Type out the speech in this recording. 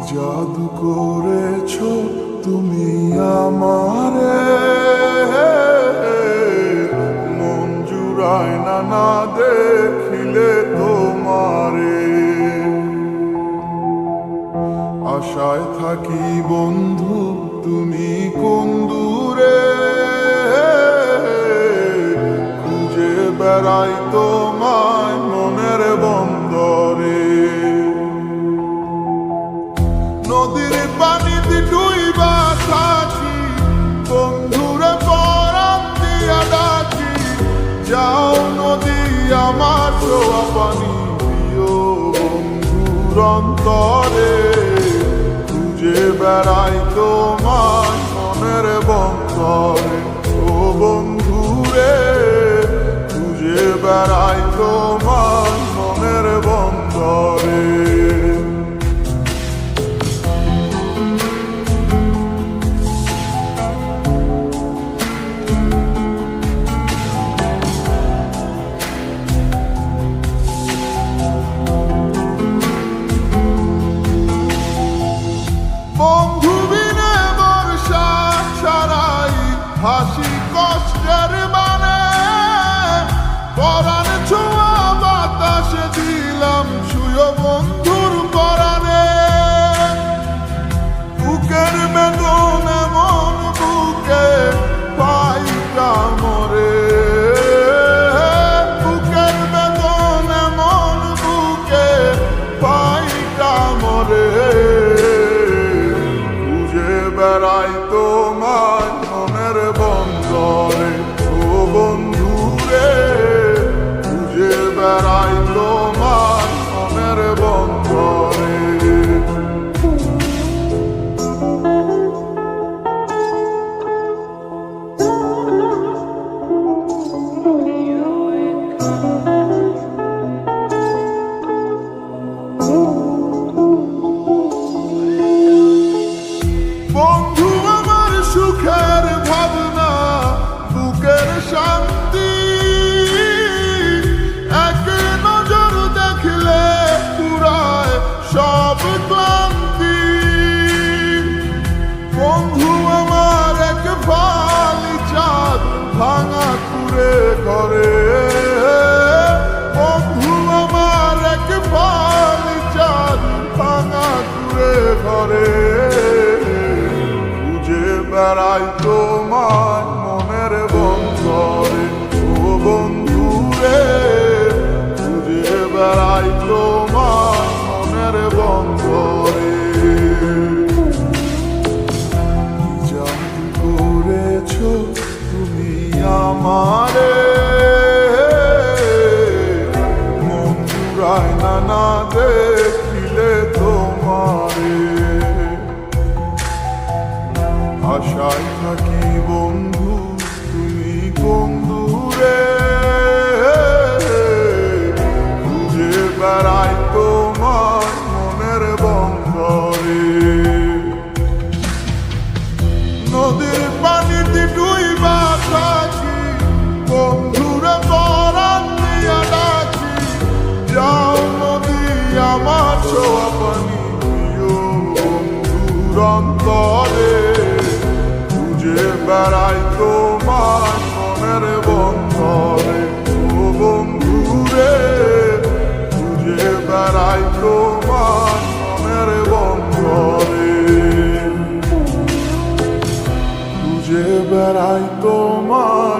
জাদু করেছো তুমি আমারে, মন জুড়ায় না না দেখিলে তোমারে। আশায় থাকি বন্ধু তুমি কোন দূরে, খুঁজে বেড়াই তোমায় মনের বন্দরে। নদীর পানিতে ডুইবা থাকি, বন্ধুরে পরাণ দিয়া ডাকি। যাও নদী আমার ছোঁয়া পানি দিও বন্ধুর অন্তরে, খুঁজে বেড়াই তোমার মনের বন্দরে। ও বন্ধুরে খুঁজে বেড়াই তোমার মনের বন্দরে। বন্ধু বিনে বর্ষা ছাড়াই হাসি কষ্টের মানে, পরাণ ছোঁয়া বাতাসে দিলাম ছুঁয়ো বন্ধুর পরাণে। বুকের বেদন এমন বুকে পাইটা মরে, বুকের বেদন এমন বুকে পাইটা মরে। বেড়াই তোমার মনের বন্দরে, ও বন্ধুরে খুঁজে বেড়াই তোমার মনের বন্দরে। বন্ধু আমার সুখের ভাবনা, বুকের শান্তি, এক নজর দেখলে পুরায় সব ক্লান্তি। বন্ধু আমার এক ফালি চাঁদ ভাঙা কুড়ে ঘরে, বন্ধু আমার এক ফালি চাঁদ ভাঙা কুড়ে ঘরে। বেড়াই তোমার মনের বন্দরে, ও বন্ধুরে খুঁজে বেড়াই তোমার মনের বন্দরে। জাদু করেছো তুমি আমারে, মন জুড়ায় না না দেখিলে তোমারে। আশায় থাকি বন্ধু তুমি কোন দূরে, খুঁজে বেড়াই তোমার মনের বন্দরে। নদীর পানিতে ডুইবা থাকি, বন্ধুরে পরাণ দিয়া ডাকি। যাও নদী আমার ছোঁয়া পানি দিও বন্ধুর অন্তরে, খুঁজে বেড়াই তোমার মনের বন্দরে। ও বন্ধুরে খুঁজে বেড়াই তোমার মনের বন্দরে, খুঁজে বেড়াই তোমার